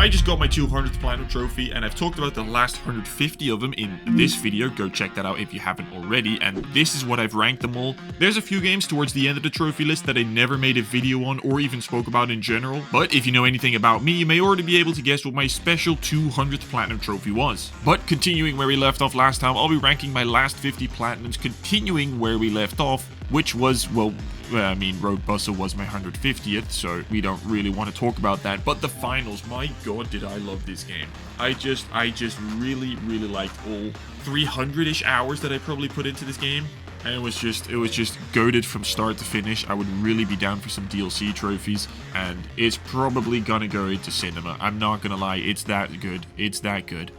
I just got my 200th platinum trophy, and I've talked about the last 150 of them in this video. Go check that out if you haven't already, and this is what I've ranked them all. There's a few games towards the end of the trophy list that I never made a video on or even spoke about in general, but if you know anything about me, you may already be able to guess what my special 200th platinum trophy was. But continuing where we left off last time, I'll be ranking my last 50 platinums, continuing where we left off, which was, well, I mean, Road Bustle was my 150th, so we don't really want to talk about that. But the finals, my god, did I love this game. I just really liked all 300-ish hours that I probably put into this game. And it was just goated from start to finish. I would really be down for some DLC trophies, and it's probably gonna go into cinema. I'm not gonna lie, it's that good. It's that good.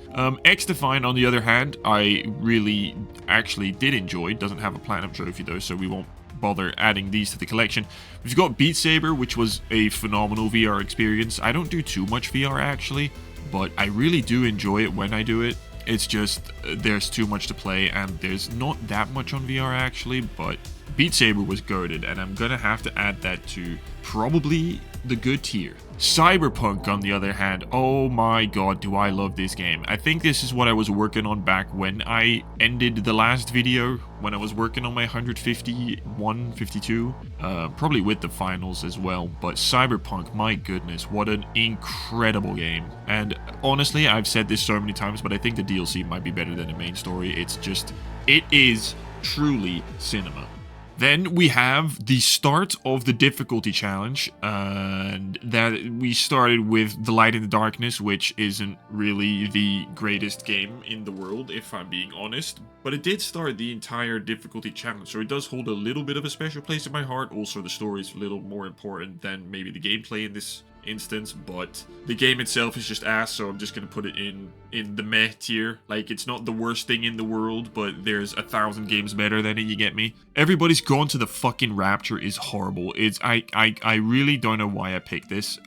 X-Define, on the other hand, I really actually did enjoy. Doesn't have a platinum trophy though, so we won't bother adding these to the collection. We've got Beat Saber, which was a phenomenal VR experience. I don't do too much VR actually, but I really do enjoy it when I do it. It's just there's too much to play, and there's not that much on VR actually, but Beat Saber was goated, and I'm gonna have to add that to probably the good tier. Cyberpunk, on the other hand, oh my god, do I love this game. I think this is what I was working on back when I ended the last video, when I was working on my 151, 52, probably with the finals as well. But Cyberpunk, my goodness, what an incredible game. And honestly, I've said this so many times, but I think the DLC might be better than the main story. It's just, it is truly cinema. Then we have the start of the difficulty challenge, and that we started with The Light in the Darkness, which isn't really the greatest game in the world, if I'm being honest, but it did start the entire difficulty challenge, so it does hold a little bit of a special place in my heart. Also, the story is a little more important than maybe the gameplay in this instance, but the game itself is just ass, so I'm just gonna put it in the meh tier. Like, it's not the worst thing in the world, but there's 1,000 games better than it, you get me? Everybody's Gone to the fucking Rapture is horrible. It's I really don't know why I picked this.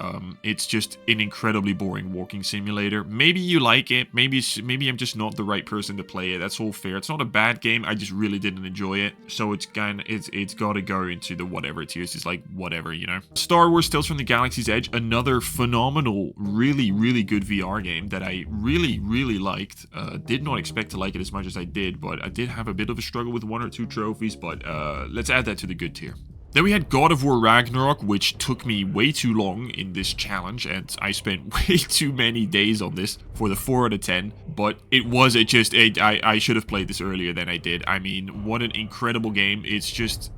It's just an incredibly boring walking simulator. Maybe you like it, maybe I'm just not the right person to play it. That's all fair. It's not a bad game, I just really didn't enjoy it, so it's gotta go into the whatever tiers. It's like whatever, you know. Star Wars Tales from the Galaxy's Edge, another phenomenal, really good VR game that I really liked. Did not expect to like it as much as I did, but I did have a bit of a struggle with 1 or 2 trophies, but let's add that to the good tier. Then we had God of War Ragnarok, which took me way too long in this challenge, and I spent way too many days on this for the 4 out of 10, but it was I should have played this earlier than I did. I mean, what an incredible game. It's just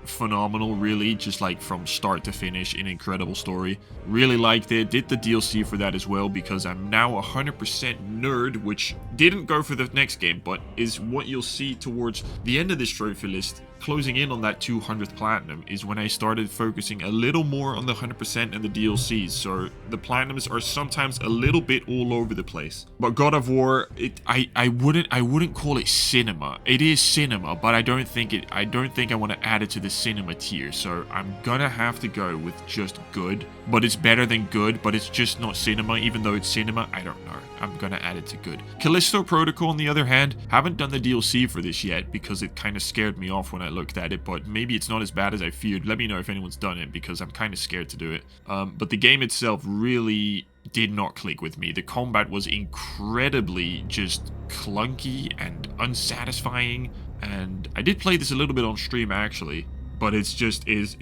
phenomenal, really, just like from start to finish, an incredible story. Really liked it. Did the DLC for that as well, because I'm now 100% nerd, which didn't go for the next game, but is what you'll see towards the end of this trophy list. Closing in on that 200th platinum is when I started focusing a little more on the 100% and the DLCs, so the platinums are sometimes a little bit all over the place. But God of War, I wouldn't call it cinema. It is cinema, but I don't think I want to add it to the cinema tier, so I'm gonna have to go with just good. But it's better than good, but it's just not cinema, even though it's cinema. I don't know. I'm gonna add it to good. Callisto Protocol, on the other hand, haven't done the DLC for this yet because it kind of scared me off when I looked at it, but maybe it's not as bad as I feared. Let me know if anyone's done it, because I'm kind of scared to do it. But the game itself really did not click with me. The combat was incredibly just clunky and unsatisfying, and I did play this a little bit on stream actually, but it's just it's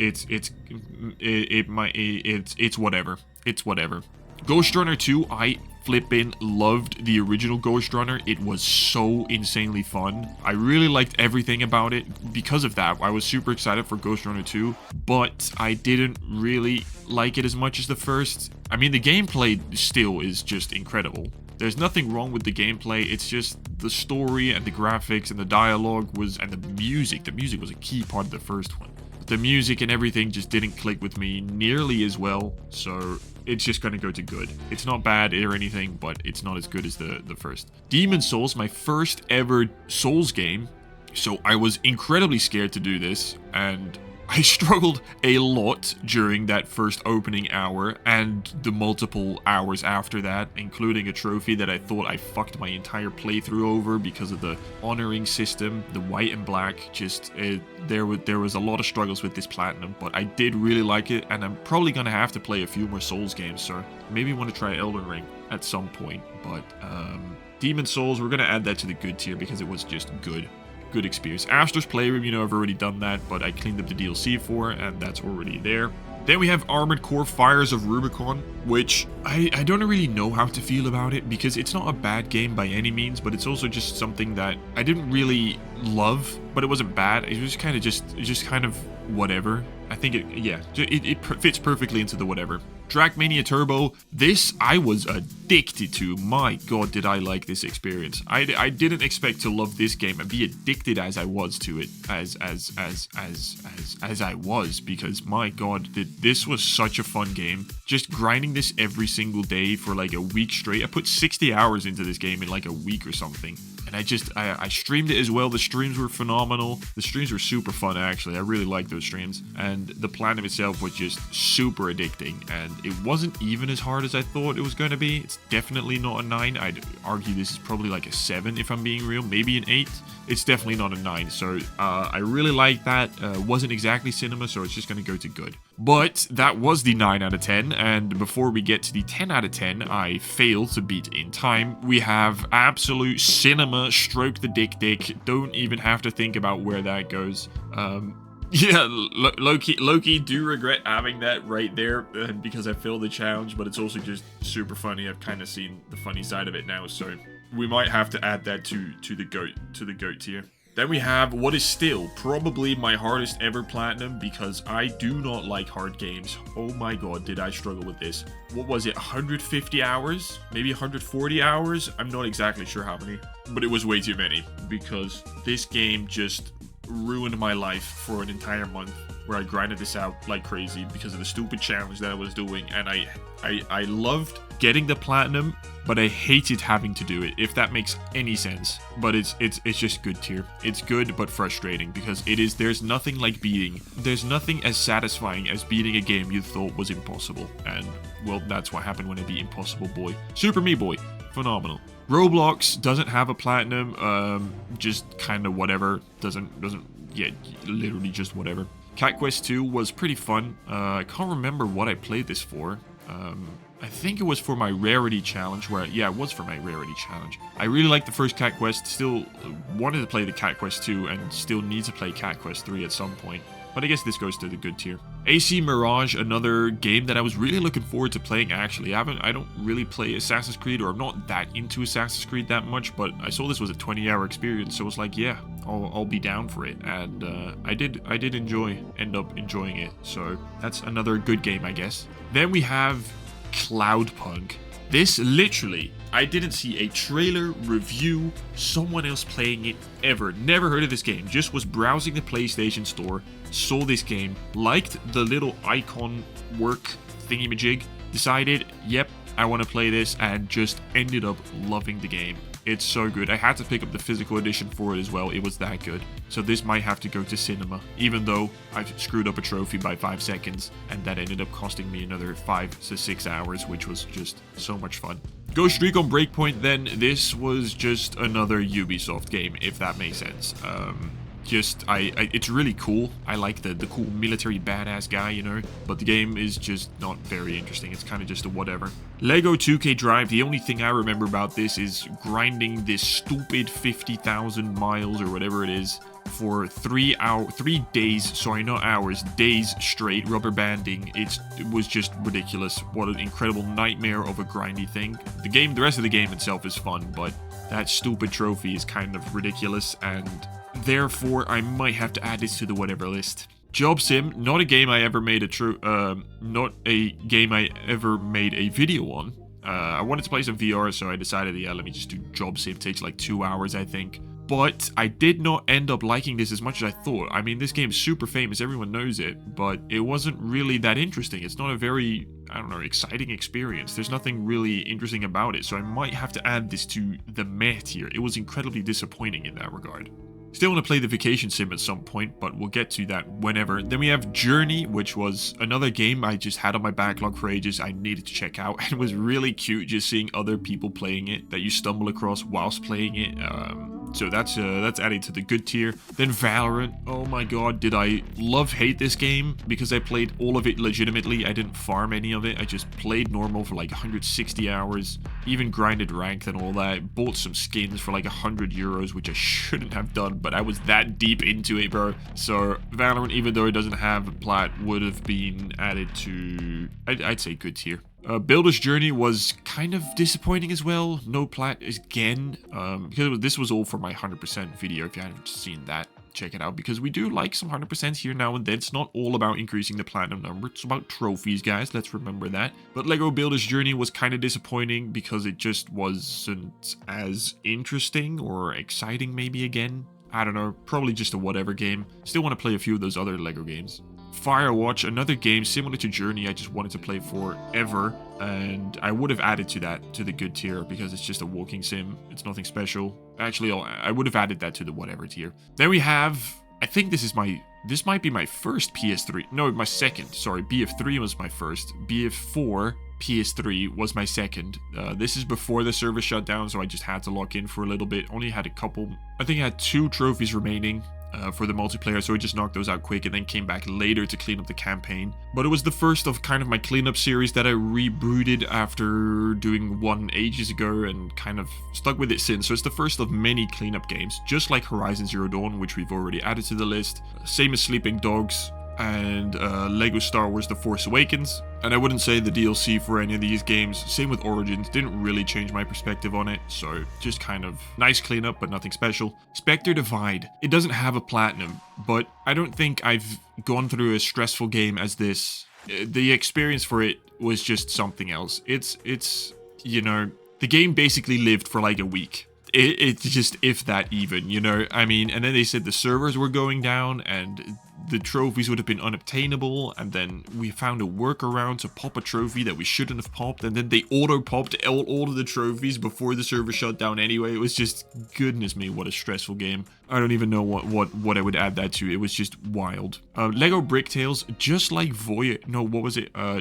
whatever. It's whatever. Ghost Runner 2, I flippin' loved the original Ghost Runner. It was so insanely fun. I really liked everything about it. Because of that, I was super excited for Ghost Runner 2, but I didn't really like it as much as the first. I mean, the gameplay still is just incredible. There's nothing wrong with the gameplay, it's just the story and the graphics and the dialogue and the music. The music was a key part of the first one. But the music and everything just didn't click with me nearly as well, so it's just gonna go to good. It's not bad or anything, but it's not as good as the first. Demon's Souls, my first ever Souls game, so I was incredibly scared to do this, and I struggled a lot during that first opening hour and the multiple hours after that, including a trophy that I thought I fucked my entire playthrough over because of the honoring system, the white and black. There was a lot of struggles with this platinum, but I did really like it, and I'm probably gonna have to play a few more Souls games, so maybe want to try Elden Ring at some point. But Demon Souls, we're gonna add that to the good tier because it was just good experience. Astro's Playroom, you know, I've already done that, but I cleaned up the DLC for, and that's already there. Then we have Armored Core Fires of Rubicon, which I don't really know how to feel about it, because it's not a bad game by any means, but it's also just something that I didn't really love, but it wasn't bad. It was kind of whatever. I think it fits perfectly into the whatever. Trackmania Turbo, this I was addicted to. My god, did I like this experience. I didn't expect to love this game and be addicted as I was to it, as I was, because my god, this was such a fun game. Just grinding this every single day for like a week straight. I put 60 hours into this game in like a week or something. And I streamed it as well. The streams were phenomenal. The streams were super fun, actually. I really liked those streams. And the platinum itself was just super addicting. And it wasn't even as hard as I thought it was going to be. It's definitely not a 9. I'd argue this is probably like a 7 if I'm being real. Maybe an 8. It's definitely not a 9. So I really like that. Wasn't exactly cinema, so it's just going to go to good. But that was the 9 out of 10. And before we get to the 10 out of 10, I failed to beat in time. We have absolute cinema. Stroke the dick. Don't even have to think about where that goes. Yeah, Loki do regret having that right there because I failed the challenge, but it's also just super funny. I've kind of seen the funny side of it now, so we might have to add that to the goat tier. Then we have what is still probably my hardest ever platinum, because I do not like hard games. Oh my god, did I struggle with this. What was it, 150 hours? Maybe 140 hours? I'm not exactly sure how many, but it was way too many, because this game just ruined my life for an entire month, where I grinded this out like crazy because of the stupid challenge that I was doing, and I loved getting the platinum, but I hated having to do it, if that makes any sense. But it's just good tier. It's good but frustrating, because there's nothing as satisfying as beating a game you thought was impossible. And well, that's what happened when I beat Impossible Boy. Super Meat Boy, phenomenal. Roblox doesn't have a platinum, just kind of whatever. Literally just whatever. Cat Quest 2 was pretty fun. I can't remember what I played this for. I think it was for my rarity challenge, it was for my rarity challenge. I really liked the first Cat Quest, still wanted to play the Cat Quest 2, and still need to play Cat Quest 3 at some point. But I guess this goes to the good tier. AC Mirage, another game that I was really looking forward to playing, actually. I don't really play Assassin's Creed, or I'm not that into Assassin's Creed that much, but I saw this was a 20-hour experience, so I was like, yeah, I'll be down for it. And I did end up enjoying it, so that's another good game, I guess. Then we have Cloudpunk. This literally, I didn't see a trailer, review, someone else playing it ever. Never heard of this game. Just was browsing the PlayStation Store, saw this game, liked the little icon work thingy-majig, decided, yep, I want to play this, and just ended up loving the game. It's so good. I had to pick up the physical edition for it as well. It was that good. So this might have to go to cinema, even though I've screwed up a trophy by 5 seconds, and that ended up costing me another 5 to 6 hours, which was just so much fun. Ghost Recon Breakpoint, then, this was just another Ubisoft game, if that makes sense. It's really cool. I like the cool military badass guy, you know, but the game is just not very interesting. It's kind of just a whatever. Lego 2K Drive, the only thing I remember about this is grinding this stupid 50,000 miles or whatever it is for 3 days, sorry, not hours, days straight, rubber banding. It was just ridiculous. What an incredible nightmare of a grindy thing. The rest of the game itself is fun, but that stupid trophy is kind of ridiculous, and therefore I might have to add this to the whatever list. Job Sim, not a game I ever made a video on. I wanted to play some VR, so I decided, yeah, let me just do Job Sim. It takes like 2 hours, I think. But I did not end up liking this as much as I thought. I mean, this game's super famous, everyone knows it, but it wasn't really that interesting. It's not a very, I don't know, exciting experience. There's nothing really interesting about it, so I might have to add this to the meh tier. It was incredibly disappointing in that regard. Still want to play the Vacation Sim at some point, but we'll get to that whenever. Then we have Journey, which was another game I just had on my backlog for ages. I needed to check out. And it was really cute just seeing other people playing it that you stumble across whilst playing it. So that's added to the good tier. Then Valorant. Oh my god, did I love-hate this game because I played all of it legitimately. I didn't farm any of it. I just played normal for like 160 hours, even grinded ranked and all that. Bought some skins for like 100 euros, which I shouldn't have done, but I was that deep into it, bro. So Valorant, even though it doesn't have a plat, would have been added to, I'd say, good tier. Builder's Journey was kind of disappointing as well. No plat again, because this was all for my 100% video. If you haven't seen that, check it out, because we do like some 100% here now and then. It's not all about increasing the platinum number. It's about trophies, guys. Let's remember that. But Lego Builder's Journey was kind of disappointing because it just wasn't as interesting or exciting maybe again. I don't know, probably just a whatever game. Still want to play a few of those other Lego games. Firewatch, another game similar to Journey I just wanted to play forever, and I would have added to that to the good tier because it's just a walking sim. It's nothing special. Actually, I would have added that to the whatever tier. Then we have, I think this might be my first PS3. No, my second. Sorry, BF3 was my first. BF4 PS3 was my second. This is before the server shut down, so I just had to lock in for a little bit. Only had a couple. I think I had 2 trophies remaining for the multiplayer, so I just knocked those out quick and then came back later to clean up the campaign. But it was the first of kind of my cleanup series that I rebooted after doing one ages ago and kind of stuck with it since. So it's the first of many cleanup games, just like Horizon Zero Dawn, which we've already added to the list. Same as Sleeping Dogs and Lego Star Wars The Force Awakens. And I wouldn't say the DLC for any of these games. Same with Origins, didn't really change my perspective on it, so just kind of nice cleanup, but nothing special. Spectre Divide, it doesn't have a platinum, but I don't think I've gone through a stressful game as this. The experience for it was just something else. It's you know, the game basically lived for like a week. It's just, if that even, you know, I mean, and then they said the servers were going down and the trophies would have been unobtainable, and then we found a workaround to pop a trophy that we shouldn't have popped, and then they auto-popped all of the trophies before the server shut down anyway. It was just, goodness me, what a stressful game. I don't even know what I would add that to. It was just wild. Lego Brick Tales, just like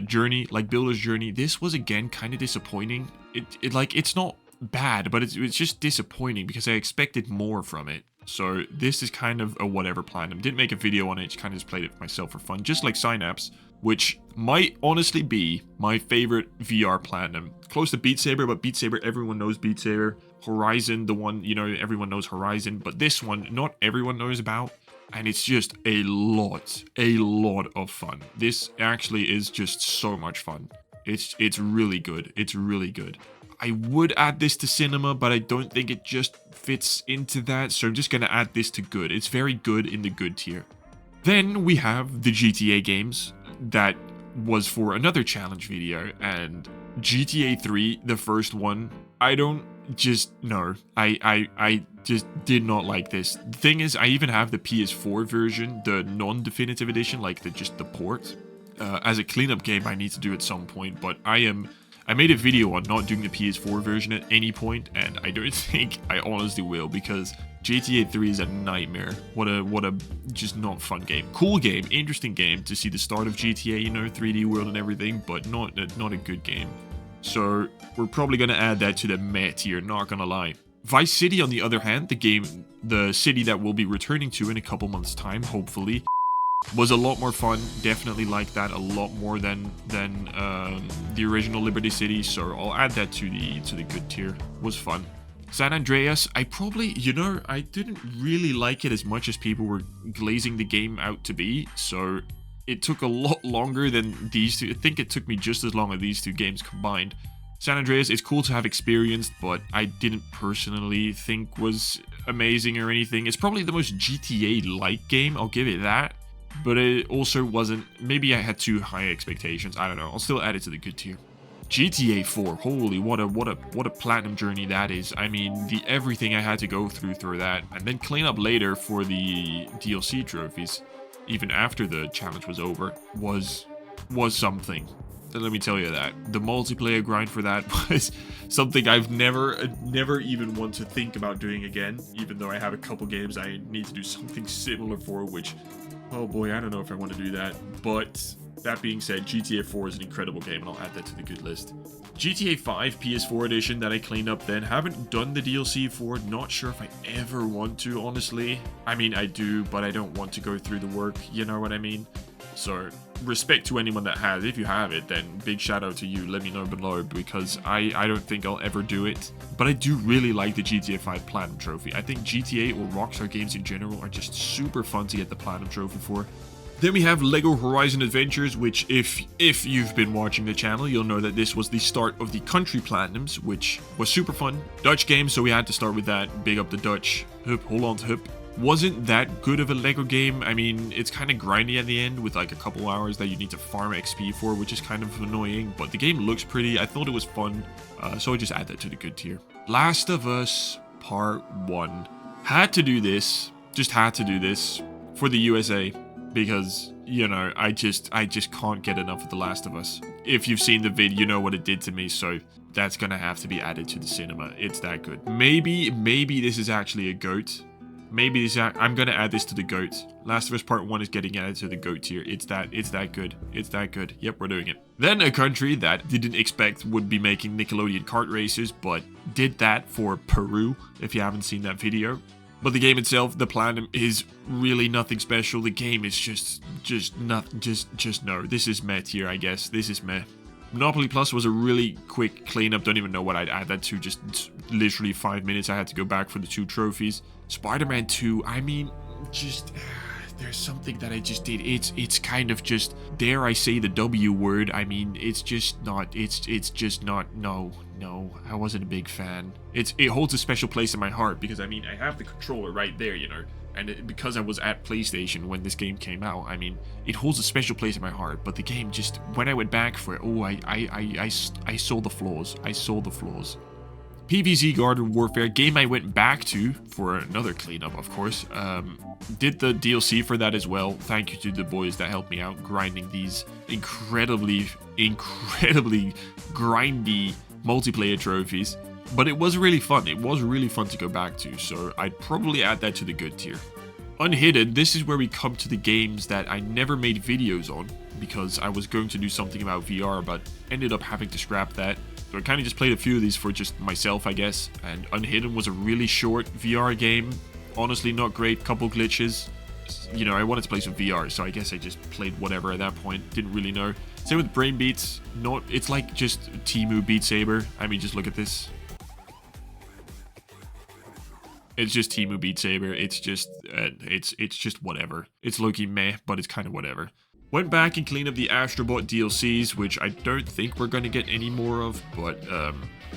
Journey, like Builder's Journey, this was again kind of disappointing. It's not bad, but it's just disappointing because I expected more from it. So this is kind of a whatever platinum. Didn't make a video on it, just kind of just played it myself for fun, just like Synapse, which might honestly be my favorite VR platinum. Close to Beat Saber, but Beat Saber, everyone knows Beat Saber. Horizon, the one, you know, everyone knows Horizon, but this one, not everyone knows about. And it's just a lot of fun. This actually is just so much fun. It's really good. It's really good. I would add this to cinema, but I don't think it just fits into that, so I'm just going to add this to good. It's very good in the good tier. Then we have the GTA games. That was for another challenge video, and GTA 3, the first one, I just did not like this. The thing is, I even have the PS4 version, the non-definitive edition, like just the port. As a cleanup game, I need to do at some point, but I made a video on not doing the PS4 version at any point, and I don't think I honestly will, because GTA 3 is a nightmare. What a just not fun game. Cool game, interesting game to see the start of GTA, you know, 3D world and everything, but not a good game. So we're probably gonna add that to the meh tier, not gonna lie. Vice City, on the other hand, the city that we'll be returning to in a couple months' time, hopefully, was a lot more fun. Definitely like that a lot more than the original Liberty City, so I'll add that to the good tier. Was fun. San Andreas, I didn't really like it as much as people were glazing the game out to be, so it took a lot longer than these two. I think it took me just as long as these two games combined. San Andreas is cool to have experienced, but I didn't personally think was amazing or anything. It's probably the most GTA-like game, I'll give it that. But it also wasn't, maybe I had too high expectations, I don't know, I'll still add it to the good tier. GTA 4, holy, what a platinum journey that is. I mean, everything I had to go through that, and then clean up later for the DLC trophies, even after the challenge was over, was something. let me tell you that. The multiplayer grind for that was something I've never even want to think about doing again, even though I have a couple games I need to do something similar for, which, oh boy, I don't know if I want to do that. But that being said, GTA 4 is an incredible game, and I'll add that to the good list. GTA 5 PS4 edition that I cleaned up then. Haven't done the DLC for, not sure if I ever want to, honestly. I mean, I do, but I don't want to go through the work, you know what I mean? So, respect to anyone that has. If you have it, then big shout out to you. Let me know below, because I don't think I'll ever do it. But I do really like the GTA 5 Platinum Trophy. I think GTA or Rockstar games in general are just super fun to get the Platinum Trophy for. Then we have Lego Horizon Adventures, which if you've been watching the channel, you'll know that this was the start of the country platinums, which was super fun. Dutch game, so we had to start with that. Big up the Dutch. Hup, Holland, hup. Wasn't that good of a Lego game. I mean, it's kind of grindy at the end with like a couple hours that you need to farm XP for, which is kind of annoying, but the game looks pretty. I thought it was fun, so I just add that to the good tier. Last of Us Part 1. Had to do this, just had to do this for the USA. Because, you know, I just can't get enough of The Last of Us. If you've seen the vid, you know what it did to me, so that's gonna have to be added to the cinema. It's that good. Maybe this is actually a GOAT. Maybe this, I'm gonna add this to the GOAT. Last of Us Part 1 is getting added to the GOAT tier. It's that good. It's that good. Yep, we're doing it. Then a country that didn't expect would be making Nickelodeon kart races, but did that for Peru, if you haven't seen that video. But the game itself, the Platinum, is really nothing special. The game is just nothing, just no. This is meh tier, I guess. This is meh. Monopoly Plus was a really quick cleanup. Don't even know what I'd add that to. Just literally 5 minutes. I had to go back for the 2 trophies. Spider-Man 2, I mean, just... there's something that I just did. It's kind of just, dare I say the W word. I mean, it's just not, it's just not, no, I wasn't a big fan. It holds a special place in my heart because, I mean, I have the controller right there, you know, and because I was at PlayStation when this game came out, I mean, it holds a special place in my heart, but the game just, when I went back for it, oh, I saw the flaws. I saw the flaws. PvZ Garden Warfare, game I went back to for another cleanup, of course. Did the DLC for that as well. Thank you to the boys that helped me out grinding these incredibly grindy multiplayer trophies. But it was really fun. It was really fun to go back to, so I'd probably add that to the good tier. Unhidden, this is where we come to the games that I never made videos on because I was going to do something about VR, but ended up having to scrap that. So I kind of just played a few of these for just myself, I guess. And Unhidden was a really short VR game. Honestly, not great. Couple glitches. You know, I wanted to play some VR, so I guess I just played whatever at that point. Didn't really know. Same with Brain Beats. It's like just Temu Beat Saber. I mean, just look at this. It's just Temu Beat Saber. It's just whatever. It's low-key meh, but it's kind of whatever. Went back and cleaned up the Astrobot DLCs, which I don't think we're going to get any more of, but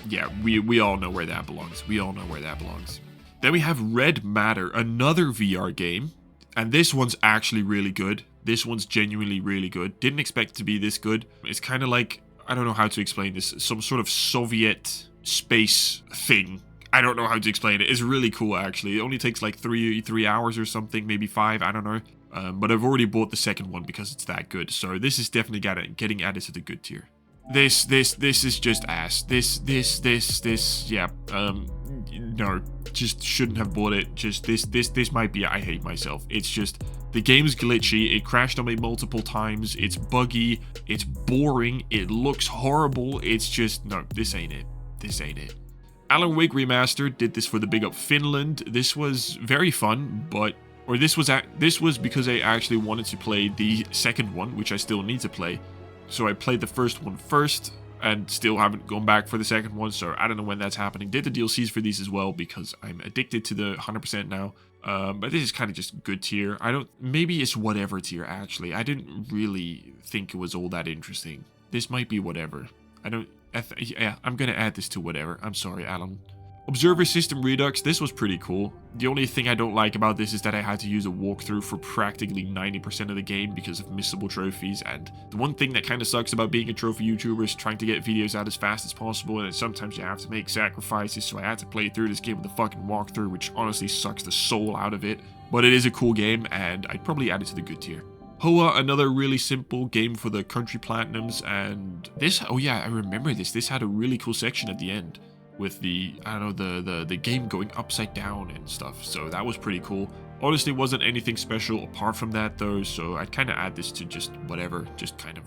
yeah, we all know where that belongs. We all know where that belongs. Then we have Red Matter, another VR game, and this one's actually really good. This one's genuinely really good. Didn't expect it to be this good. It's kind of like, I don't know how to explain this, some sort of Soviet space thing. I don't know how to explain it. It's really cool, actually. It only takes like three hours or something, maybe 5, I don't know. But I've already bought the second one because it's that good. So this is definitely getting added to the good tier. This is just ass. This, yeah. No, just shouldn't have bought it. Just this might be, I hate myself. It's just, the game's glitchy. It crashed on me multiple times. It's buggy. It's boring. It looks horrible. It's just, no, this ain't it. This ain't it. Alan Wake Remastered did this for the Big Up Finland. This was very fun, but... Or this was because I actually wanted to play the second one, which I still need to play. So I played the first one first, and still haven't gone back for the second one, so I don't know when that's happening. Did the DLCs for these as well, because I'm addicted to the 100% now. But this is kind of just good tier. Maybe it's whatever tier, actually. I didn't really think it was all that interesting. This might be whatever. Yeah, I'm gonna add this to whatever. I'm sorry, Alan. Observer System Redux, this was pretty cool. The only thing I don't like about this is that I had to use a walkthrough for practically 90% of the game because of missable trophies, and the one thing that kind of sucks about being a trophy YouTuber is trying to get videos out as fast as possible, and sometimes you have to make sacrifices, so I had to play through this game with a fucking walkthrough, which honestly sucks the soul out of it. But it is a cool game, and I'd probably add it to the good tier. Hoa, another really simple game for the country platinums, and this, oh yeah, I remember this. This had a really cool section at the end with the, I don't know, the game going upside down and stuff. So that was pretty cool. Honestly, wasn't anything special apart from that though, so I'd kind of add this to just whatever, just kind of,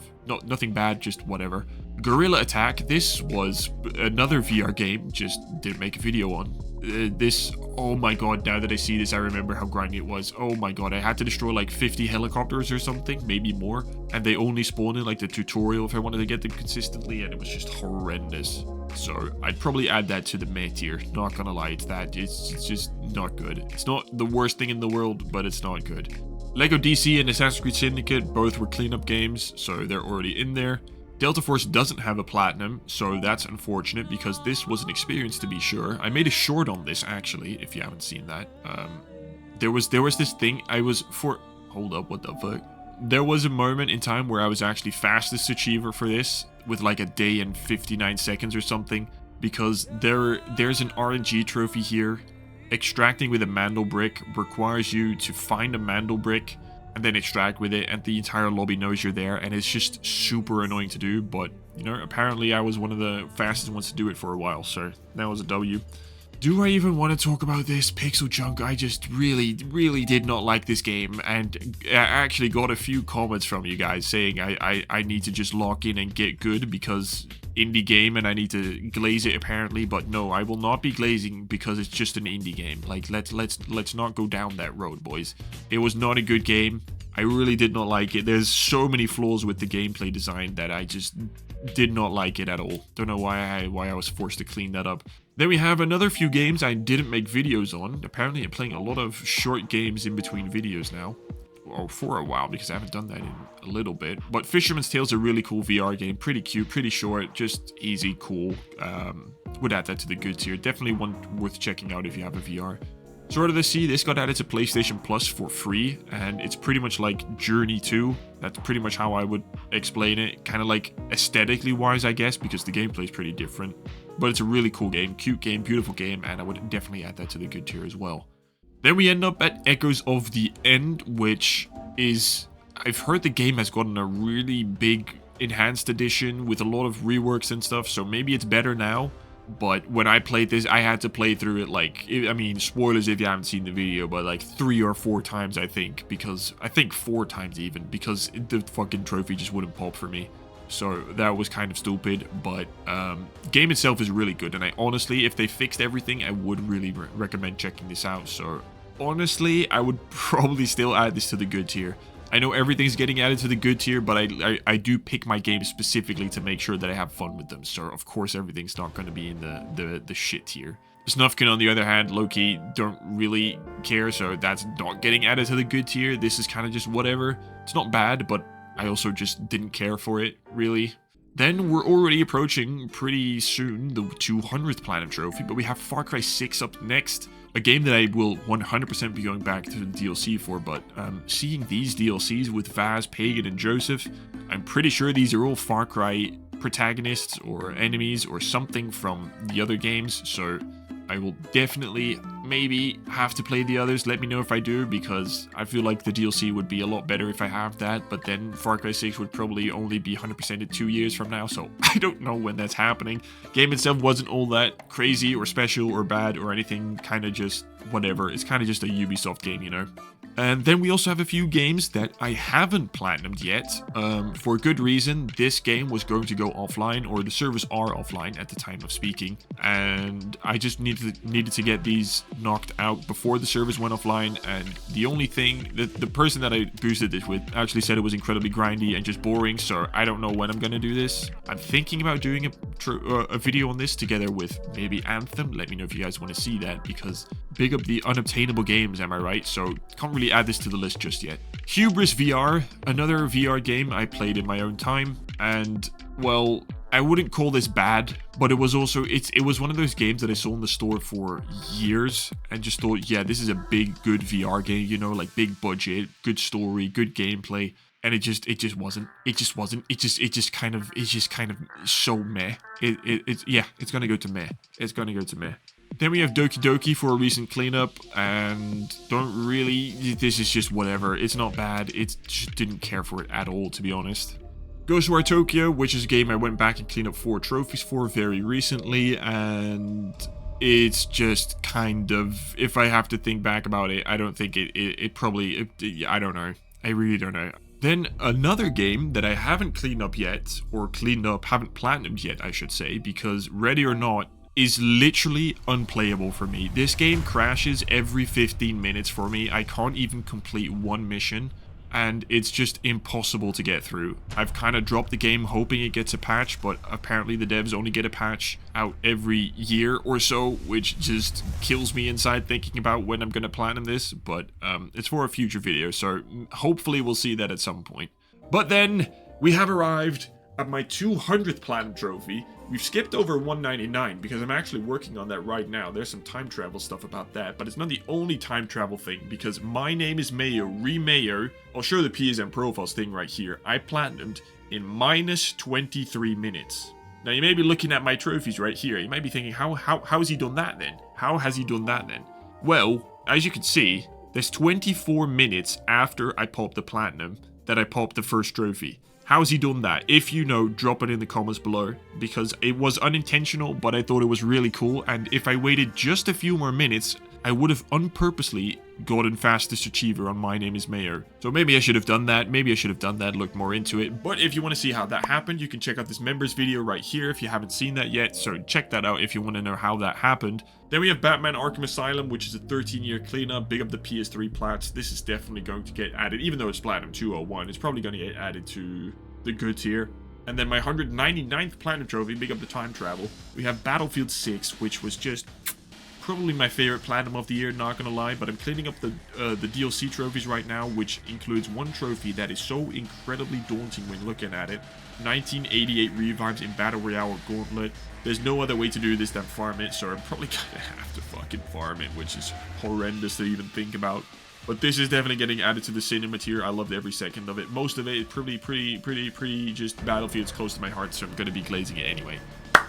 nothing bad, just whatever. Gorilla Attack, this was another VR game, just didn't make a video on. This, oh my god, now that I see this, I remember how grindy it was. Oh my god, I had to destroy like 50 helicopters or something, maybe more, and they only spawn in like the tutorial if I wanted to get them consistently, and it was just horrendous. So I'd probably add that to the meh tier, not gonna lie, it's just not good. It's not the worst thing in the world, but it's not good. Lego DC and Assassin's Creed Syndicate both were cleanup games, so they're already in there. Delta Force doesn't have a platinum, so that's unfortunate because this was an experience to be sure. I made a short on this actually, if you haven't seen that. There was this thing hold up, what the fuck? There was a moment in time where I was actually fastest achiever for this with like a day and 59 seconds or something, because there's an RNG trophy here. Extracting with a mandel brick requires you to find a mandel brick and then extract with it, and the entire lobby knows you're there, and it's just super annoying to do, but, you know, apparently I was one of the fastest ones to do it for a while, so that was a W. Do I even want to talk about this Pixel Junk? I just really did not like this game, and I actually got a few comments from you guys saying I need to just lock in and get good because indie game and I need to glaze it apparently, but no, I will not be glazing because it's just an indie game. Like, let's not go down that road, boys. It was not a good game. I really did not like it. There's so many flaws with the gameplay design that I just did not like it at all. Don't know why I was forced to clean that up. Then we have another few games I didn't make videos on. Apparently I'm playing a lot of short games in between videos now. Or for a while, because I haven't done that in a little bit. But Fisherman's Tale is a really cool VR game. Pretty cute, pretty short, just easy, cool. Would add that to the good tier. Definitely one worth checking out if you have a VR. Sword of the Sea, this got added to PlayStation Plus for free, and it's pretty much like Journey 2. That's pretty much how I would explain it. Kind of like aesthetically wise, I guess, because the gameplay is pretty different. But it's a really cool game, cute game, beautiful game, and I would definitely add that to the good tier as well. Then we end up at Echoes of the End, which is, I've heard the game has gotten a really big enhanced edition with a lot of reworks and stuff, so maybe it's better now. But when I played this, I had to play through it like, I mean, spoilers if you haven't seen the video, but like 3 or 4 times, I think 4 times even, because the fucking trophy just wouldn't pop for me. So that was kind of stupid, but game itself is really good, and I honestly, if they fixed everything, I would really recommend checking this out. So honestly, I would probably still add this to the good tier. I know everything's getting added to the good tier, but I do pick my games specifically to make sure that I have fun with them. So of course everything's not going to be in the shit tier. Snufkin, on the other hand, low-key, don't really care, so that's not getting added to the good tier. This is kind of just whatever. It's not bad, but I also just didn't care for it, really. Then we're already approaching pretty soon the 200th Platinum Trophy, but we have Far Cry 6 up next. A game that I will 100% be going back to the DLC for, but seeing these DLCs with Vaz, Pagan, and Joseph, I'm pretty sure these are all Far Cry protagonists or enemies or something from the other games, so I will definitely maybe have to play the others. Let me know if I do, because I feel like the DLC would be a lot better if I have that, but then Far Cry 6 would probably only be 100% in 2 years from now, so I don't know when that's happening. Game itself wasn't all that crazy or special or bad or anything, kind of just whatever. It's kind of just a Ubisoft game, you know? And then we also have a few games that I haven't platinumed yet. For good reason, this game was going to go offline, or the servers are offline at the time of speaking, and I just needed to get these knocked out before the servers went offline. And the only thing that the person that I boosted this with actually said it was incredibly grindy and just boring, so I don't know when I'm gonna do this. I'm thinking about doing a video on this together with maybe Anthem. Let me know if you guys want to see that, because big up the unobtainable games, am I right? So can't really add this to the list just yet. Hubris VR, another VR game I played in my own time, and well, I wouldn't call this bad, but it was also, it was one of those games that I saw in the store for years and just thought, yeah, this is a big, good VR game, you know, like big budget, good story, good gameplay. And it just kind of so meh. It's gonna go to meh. It's gonna go to meh. Then we have Doki Doki for a recent cleanup, and don't really, this is just whatever. It's not bad, it just didn't care for it at all, to be honest. Ghostwire Tokyo, which is a game I went back and cleaned up 4 trophies for very recently, and it's just kind of, if I have to think back about it, I don't think it probably, I don't know. I really don't know. Then another game that I haven't cleaned up yet, or haven't platinumed yet, I should say, because Ready or Not is literally unplayable for me. This game crashes every 15 minutes for me. I can't even complete one mission, and it's just impossible to get through. I've kind of dropped the game hoping it gets a patch, but apparently the devs only get a patch out every year or so, which just kills me inside thinking about when I'm going to platinum this, but it's for a future video, so hopefully we'll see that at some point. But then we have arrived at my 200th platinum trophy. We've skipped over 199 because I'm actually working on that right now. There's some time travel stuff about that, but it's not the only time travel thing, because My Name is Mayo, Remayo, I'll show the PSN profiles thing right here. I platinumed in minus 23 minutes. Now you may be looking at my trophies right here. You might be thinking, how has he done that then? How has he done that then? Well, as you can see, there's 24 minutes after I popped the platinum that I popped the first trophy. How's he done that? If you know, drop it in the comments below, because it was unintentional, but I thought it was really cool, and if I waited just a few more minutes, I would have unpurposely gotten fastest achiever on My Name is Mayo. So maybe I should have done that, looked more into it, but if you want to see how that happened, you can check out this members video right here if you haven't seen that yet, so check that out if you want to know how that happened. Then we have Batman Arkham Asylum, which is a 13-year cleanup. Big up the PS3 plats. This is definitely going to get added, even though it's Platinum 201, it's probably going to get added to the good tier. And then my 199th Platinum trophy, big up the time travel. We have Battlefield 6, which was just probably my favorite Platinum of the year, not gonna lie, but I'm cleaning up the DLC trophies right now, which includes one trophy that is so incredibly daunting when looking at it. 1988 revives in Battle Royale Gauntlet. There's no other way to do this than farm it, so I'm probably gonna have to fucking farm it, which is horrendous to even think about. But this is definitely getting added to the cinema tier. I loved every second of it. Most of it is pretty just Battlefield's close to my heart, so I'm gonna be glazing it anyway.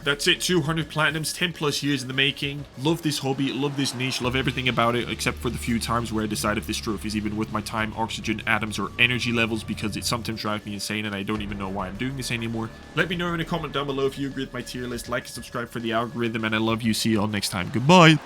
That's it, 200 platinums, 10 plus years in the making. Love this hobby, love this niche, love everything about it, except for the few times where I decide if this trophy is even worth my time, oxygen, atoms, or energy levels, because it sometimes drives me insane and I don't even know why I'm doing this anymore. Let me know in a comment down below if you agree with my tier list, like and subscribe for the algorithm, and I love you. See you all next time. Goodbye.